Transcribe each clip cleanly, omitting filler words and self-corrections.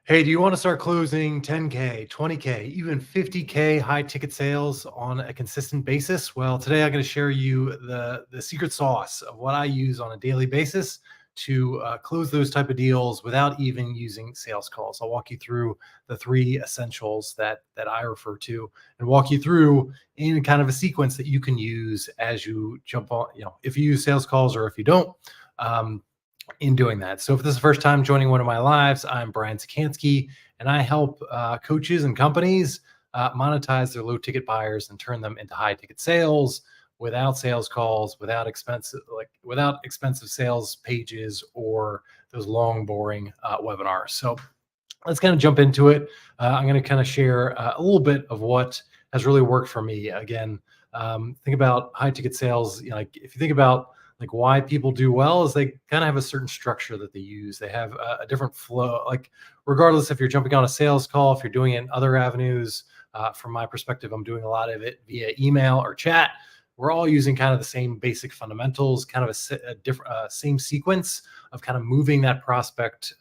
Hey, do you want to start closing 10K, 20K, even 50K high ticket sales on a consistent basis? Well, today I'm going to share you the secret sauce of what I use on a daily basis to close those type of deals without even using sales calls. I'll walk you through the three essentials that I refer to and walk you through in kind of a sequence that you can use as you jump on, if you use sales calls or if you don't. Um, in doing that. So if this is the first time joining one of my lives, I'm Brian Czekanski, and I help coaches and companies monetize their low ticket buyers and turn them into high ticket sales without sales calls, without expensive sales pages or those long, boring webinars. So let's kind of jump into it. I'm going to kind of share a little bit of what has really worked for me. Again, think about high ticket sales. Like if you think about like why people do well is they kind of have a certain structure that they use. They have a different flow. Like regardless if you're jumping on a sales call, if you're doing it in other avenues. From my perspective, I'm doing a lot of it via email or chat. We're all using kind of the same basic fundamentals, kind of a different same sequence of kind of moving that prospect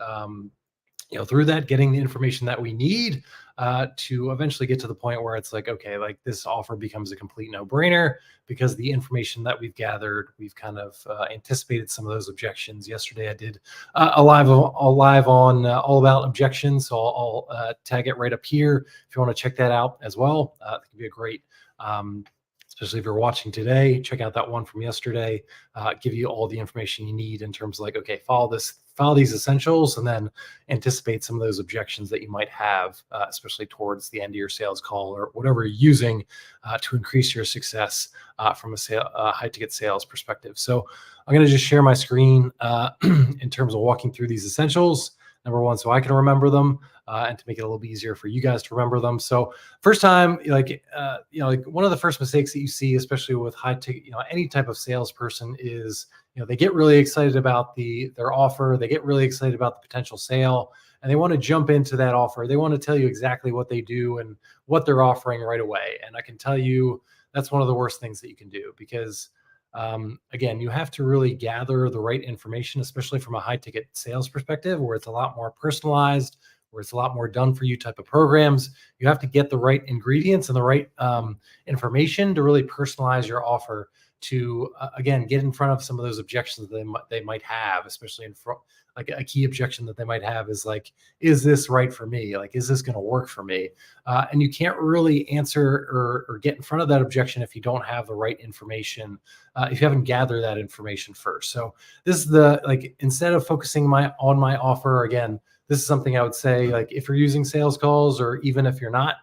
through that, getting the information that we need to eventually get to the point where it's like, okay, like this offer becomes a complete no-brainer because the information that we've gathered, we've kind of anticipated some of those objections. Yesterday, I did a live on all about objections, so I'll tag it right up here if you want to check that out as well. It can be a great. Especially if you're watching today, check out that one from yesterday. Give you all the information you need in terms of like, okay, follow these essentials, and then anticipate some of those objections that you might have, especially towards the end of your sales call or whatever you're using to increase your success from a high ticket sales perspective. So I'm going to just share my screen in terms of walking through these essentials. Number one, so I can remember them and to make it a little bit easier for you guys to remember them. So first time, like one of the first mistakes that you see, especially with high ticket, any type of salesperson is, they get really excited about their offer. They get really excited about the potential sale, and they want to jump into that offer. They want to tell you exactly what they do and what they're offering right away. And I can tell you that's one of the worst things that you can do because again, you have to really gather the right information, especially from a high ticket sales perspective, where it's a lot more personalized, where it's a lot more done for you type of programs. You have to get the right ingredients and the right information to really personalize your offer to, again, get in front of some of those objections that they might have, especially in front. Like a key objection that they might have is like, is this right for me? Like, is this going to work for me? And you can't really answer or get in front of that objection if you don't have the right information, if you haven't gathered that information first. So this is instead of focusing on my offer, again, this is something I would say, like if you're using sales calls or even if you're not,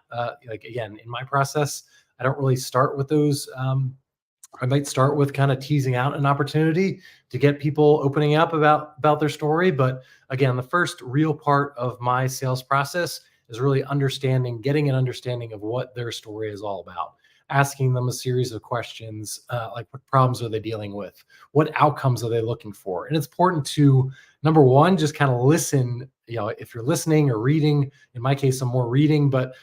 again, in my process, I don't really start with those. I might start with kind of teasing out an opportunity to get people opening up about their story. But again, the first real part of my sales process is really getting an understanding of what their story is all about. Asking them a series of questions, like what problems are they dealing with? What outcomes are they looking for? And it's important to, number one, just kind of listen. If you're listening or reading, in my case, I'm more reading, but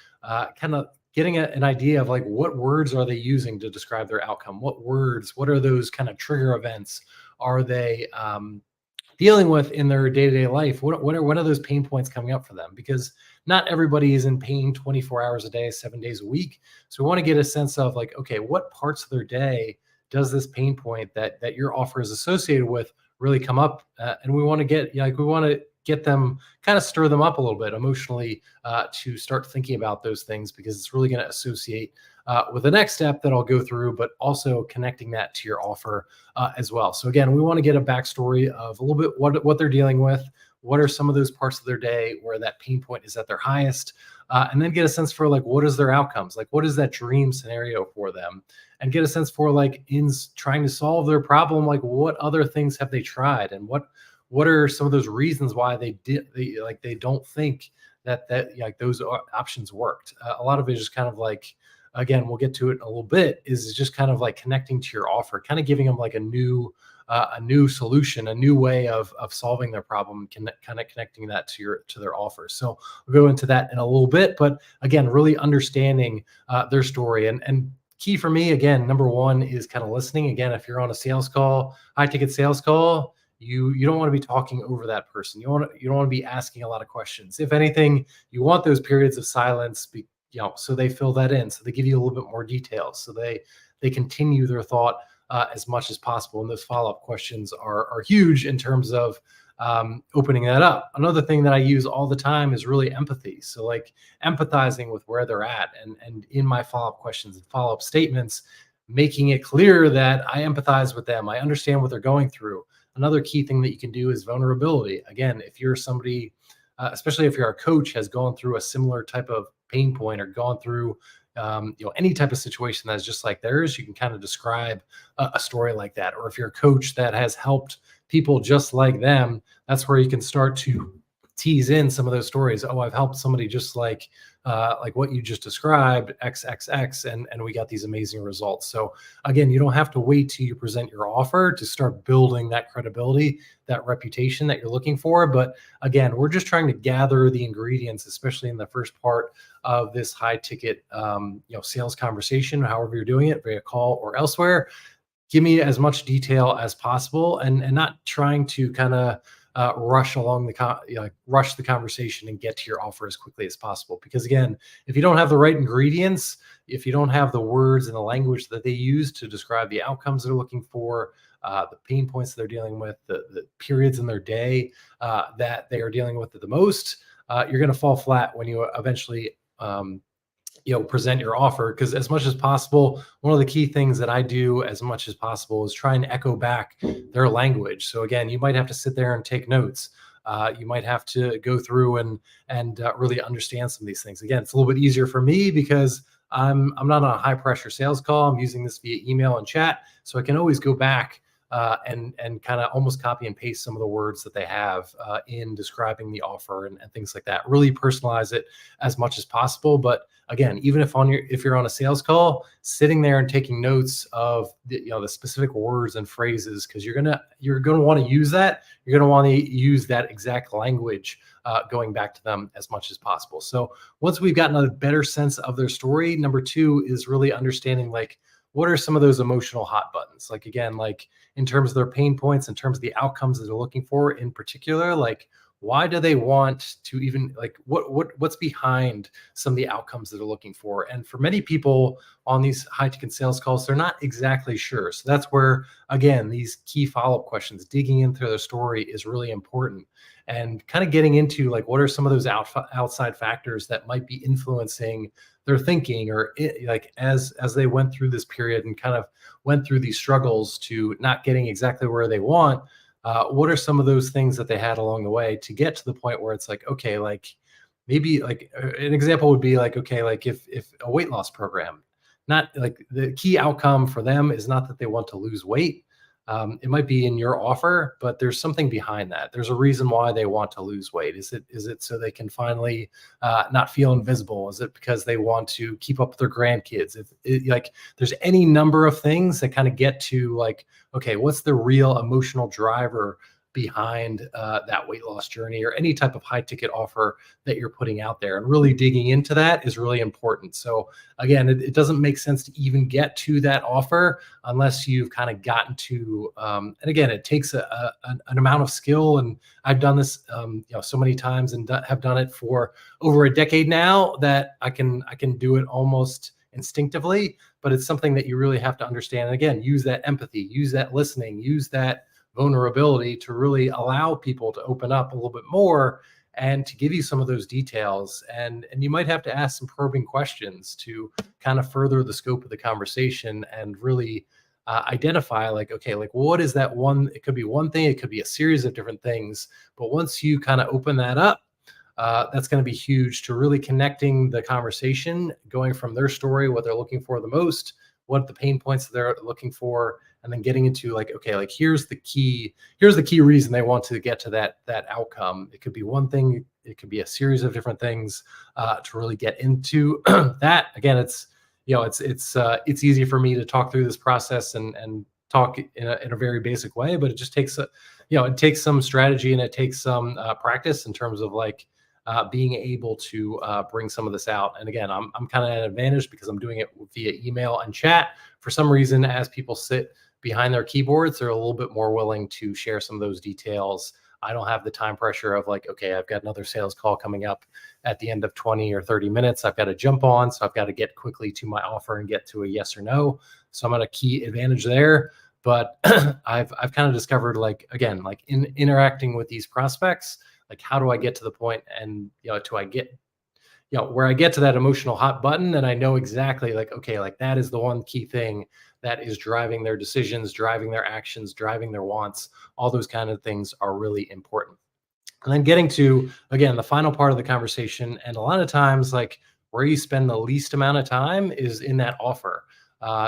kind of getting an idea of like what words are they using to describe their outcome? What are those kind of trigger events are they dealing with in their day-to-day life? What are those pain points coming up for them? Because not everybody is in pain 24 hours a day, 7 days a week. So we want to get a sense of like, okay, what parts of their day does this pain point that your offer is associated with really come up? And we want to get them, kind of stir them up a little bit emotionally to start thinking about those things, because it's really going to associate with the next step that I'll go through, but also connecting that to your offer as well. So again, we want to get a backstory of a little bit what they're dealing with, what are some of those parts of their day where that pain point is at their highest, and then get a sense for like, what is their outcomes? Like, what is that dream scenario for them? And get a sense for like, in trying to solve their problem, like what other things have they tried, and what are some of those reasons why they don't think that like those options worked. A lot of it is just kind of like, again, we'll get to it in a little bit, is just kind of like connecting to your offer, kind of giving them like a new solution, a new way of solving their problem, kind of connecting that to their offer. So we'll go into that in a little bit, but again, really understanding their story. And key for me, again, number one is kind of listening. Again, if you're on a sales call, high ticket sales call, you don't want to be talking over that person. You don't want to be asking a lot of questions. If anything, you want those periods of silence, so they fill that in, so they give you a little bit more details, so they continue their thought as much as possible. And those follow-up questions are huge in terms of opening that up. Another thing that I use all the time is really empathy. So like empathizing with where they're at, and in my follow-up questions and follow-up statements, making it clear that I empathize with them. I understand what they're going through. Another key thing that you can do is vulnerability. Again, if you're somebody, especially if you're a coach, has gone through a similar type of pain point or gone through any type of situation that's just like theirs, you can kind of describe a story like that. Or if you're a coach that has helped people just like them, that's where you can start to tease in some of those stories. Oh, I've helped somebody just like what you just described, XXX, and we got these amazing results. So again, you don't have to wait till you present your offer to start building that credibility, that reputation that you're looking for. But again, we're just trying to gather the ingredients, especially in the first part of this high ticket sales conversation, however you're doing it, via call or elsewhere. Give me as much detail as possible, and not trying to kind of rush along rush the conversation and get to your offer as quickly as possible. Because again, if you don't have the right ingredients, if you don't have the words and the language that they use to describe the outcomes they're looking for, the pain points they're dealing with, the periods in their day that they are dealing with the most, you're going to fall flat when you eventually present your offer. Because as much as possible, one of the key things that I do as much as possible is try and echo back their language. So again, you might have to sit there and take notes. You might have to go through and really understand some of these things. Again, it's a little bit easier for me because I'm not on a high pressure sales call. I'm using this via email and chat, so I can always go back and kind of almost copy and paste some of the words that they have in describing the offer and things like that. Really personalize it as much as possible. But again, even if you're on a sales call, sitting there and taking notes of the specific words and phrases, because you're gonna want to use that. You're gonna want to use that exact language going back to them as much as possible. So once we've gotten a better sense of their story, number two is really understanding what are some of those emotional hot buttons? Like, again, like in terms of their pain points, in terms of the outcomes that they're looking for in particular, like why do they want to even what's behind some of the outcomes that they're looking for? And for many people on these high ticket sales calls, they're not exactly sure. So that's where, again, these key follow-up questions, digging into their story is really important, and kind of getting into what are some of those outside factors that might be influencing their thinking, or as they went through this period and kind of went through these struggles to not getting exactly where they want. What are some of those things that they had along the way to get to the point where it's okay, maybe an example would be okay, if a weight loss program, not the key outcome for them is not that they want to lose weight. It might be in your offer, but there's something behind that. There's a reason why they want to lose weight. Is it so they can finally not feel invisible? Is it because they want to keep up with their grandkids? There's any number of things that kind of get to okay, what's the real emotional driver behind that weight loss journey, or any type of high ticket offer that you're putting out there? And really digging into that is really important. So again, it doesn't make sense to even get to that offer unless you've kind of gotten to, and again, it takes an amount of skill. And I've done this, so many times, and have done it for over a decade now, that I can do it almost instinctively, but it's something that you really have to understand. And again, use that empathy, use that listening, use that vulnerability to really allow people to open up a little bit more and to give you some of those details. And you might have to ask some probing questions to kind of further the scope of the conversation and really identify okay, what is that one? It could be one thing, it could be a series of different things. But once you kind of open that up, that's going to be huge to really connecting the conversation, going from their story, what they're looking for the most, what the pain points they're looking for, and then getting into okay, here's the key reason they want to get to that outcome. It could be one thing, it could be a series of different things to really get into that. Again, it's easy for me to talk through this process and talk in a very basic way, but it just takes it takes some strategy, and it takes some practice in terms of being able to bring some of this out. And again, I'm kind of at an advantage because I'm doing it via email and chat. For some reason, as people sit behind their keyboards, they're a little bit more willing to share some of those details. I don't have the time pressure of like, okay, I've got another sales call coming up at the end of 20 or 30 minutes. I've got to jump on. So I've got to get quickly to my offer and get to a yes or no. So I'm at a key advantage there. But I've kind of discovered, like, again, like in interacting with these prospects, like how do I get to the point and, do I get, where I get to that emotional hot button and I know exactly like, okay, like that is the one key thing that is driving their decisions, driving their actions, driving their wants. All those kind of things are really important. And then getting to, again, the final part of the conversation. And a lot of times, like where you spend the least amount of time is in that offer.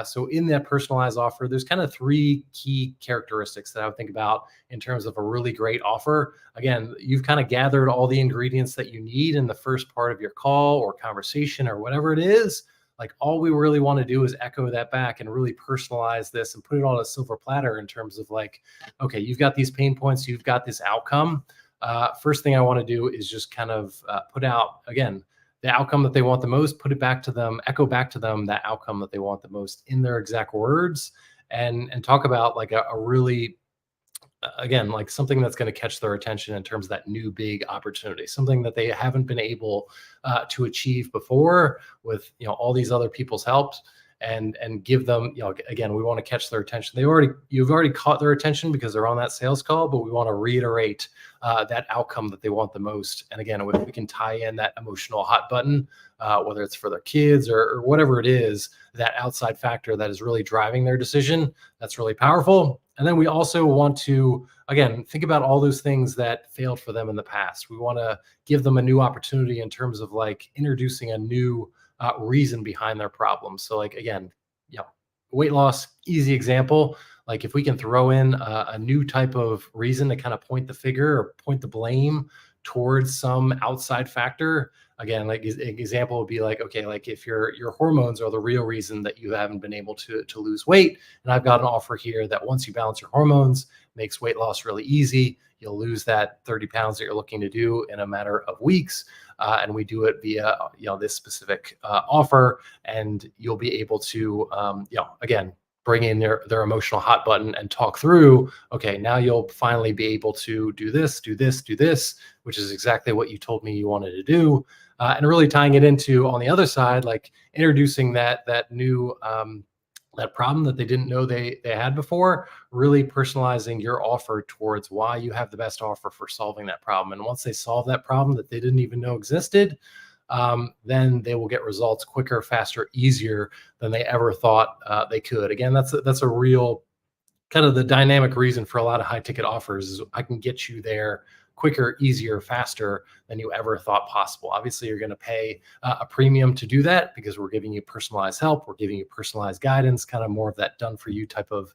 So in that personalized offer, there's kind of three key characteristics that I would think about in terms of a really great offer. Again, you've kind of gathered all the ingredients that you need in the first part of your call or conversation or whatever it is. Like all we really want to do is echo that back and really personalize this and put it on a silver platter in terms of like, okay, you've got these pain points, you've got this outcome. First thing I want to do is just kind of put out, again, the outcome that they want the most, put it back to them, echo back to them that outcome that they want the most in their exact words, and talk about like a really, again, like something that's going to catch their attention in terms of that new big opportunity, something that they haven't been able to achieve before with, all these other people's help, and give them, again, we want to catch their attention. You've already caught their attention because they're on that sales call, but we want to reiterate that outcome that they want the most. And again, if we can tie in that emotional hot button, whether it's for their kids or whatever it is, that outside factor that is really driving their decision, that's really powerful. And then we also want to, again, think about all those things that failed for them in the past. We want to give them a new opportunity in terms of like introducing a new reason behind their problems. So like, again, weight loss, easy example. Like if we can throw in a new type of reason to kind of point the finger or point the blame towards some outside factor. Again, like an example would be like, okay, like if your hormones are the real reason that you haven't been able to lose weight, and I've got an offer here that once you balance your hormones, makes weight loss really easy. You'll lose that 30 pounds that you're looking to do in a matter of weeks. And we do it via, this specific offer, and you'll be able to, again, bring in their emotional hot button and talk through, okay, now you'll finally be able to do this, do this, do this, which is exactly what you told me you wanted to do. And really tying it into, on the other side, like introducing that new, that problem that they didn't know they had before, really personalizing your offer towards why you have the best offer for solving that problem. And once they solve that problem that they didn't even know existed, then they will get results quicker, faster, easier than they ever thought they could. Again, that's a real kind of the dynamic reason for a lot of high ticket offers is I can get you there quicker, easier, faster than you ever thought possible. Obviously, you're going to pay a premium to do that because we're giving you personalized help. We're giving you personalized guidance, kind of more of that done for you type of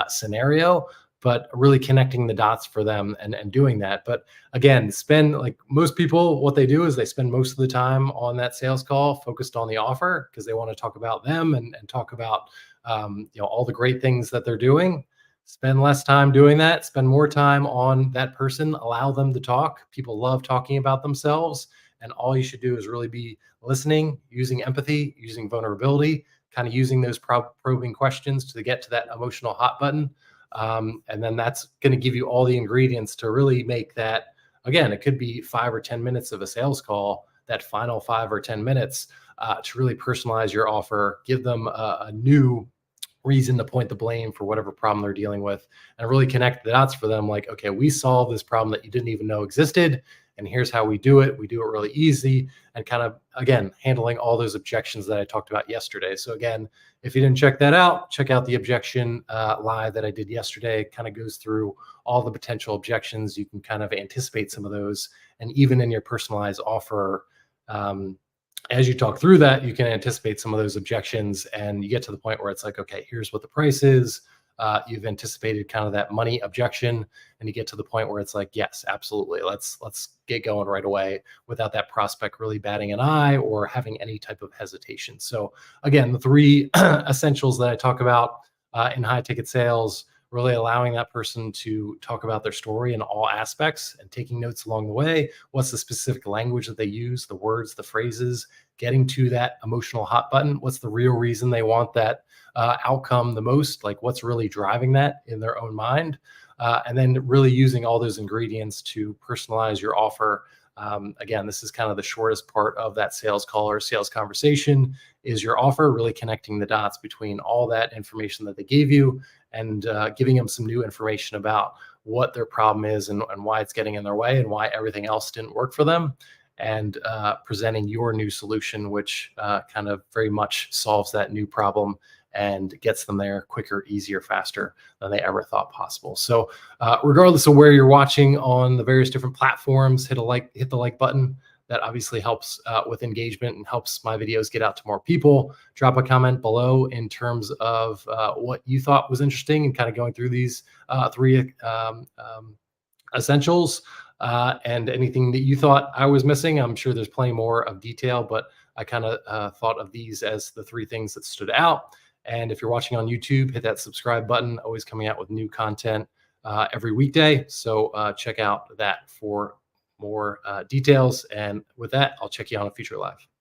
scenario, but really connecting the dots for them and doing that. But again, like most people, what they do is they spend most of the time on that sales call focused on the offer because they want to talk about them and talk about all the great things that they're doing. Spend less time doing that, spend more time on that person, allow them to talk. People love talking about themselves. And all you should do is really be listening, using empathy, using vulnerability, kind of using those probing questions to get to that emotional hot button. And then that's going to give you all the ingredients to really make that, again, it could be 5 or 10 minutes of a sales call, that final 5 or 10 minutes to really personalize your offer, give them a new reason to point the blame for whatever problem they're dealing with, and really connect the dots for them. Like, okay, we solved this problem that you didn't even know existed, and here's how we do it. We do it really easy, and kind of, again, handling all those objections that I talked about yesterday. So again, if you didn't check that out, check out the objection live that I did yesterday. It kind of goes through all the potential objections. You can kind of anticipate some of those, and even in your personalized offer, as you talk through that, you can anticipate some of those objections, and you get to the point where it's like, okay, here's what the price is. You've anticipated kind of that money objection, and you get to the point where it's like, yes, absolutely. Let's get going right away without that prospect really batting an eye or having any type of hesitation. So again, the 3 essentials that I talk about in high ticket sales: really allowing that person to talk about their story in all aspects and taking notes along the way. What's the specific language that they use, the words, the phrases, getting to that emotional hot button? What's the real reason they want that outcome the most? Like what's really driving that in their own mind? And then really using all those ingredients to personalize your offer. Again, this is kind of the shortest part of that sales call or sales conversation is your offer, really connecting the dots between all that information that they gave you and giving them some new information about what their problem is and why it's getting in their way and why everything else didn't work for them, and presenting your new solution, which kind of very much solves that new problem and gets them there quicker, easier, faster than they ever thought possible. So, regardless of where you're watching on the various different platforms, hit the like button. That obviously helps with engagement and helps my videos get out to more people. Drop a comment below in terms of what you thought was interesting and kind of going through these three essentials, and anything that you thought I was missing. I'm sure there's plenty more of detail, but I kind of thought of these as the three things that stood out. And if you're watching on YouTube, hit that subscribe button. Always coming out with new content every weekday. So check out that for more details. And with that, I'll check you on a future live.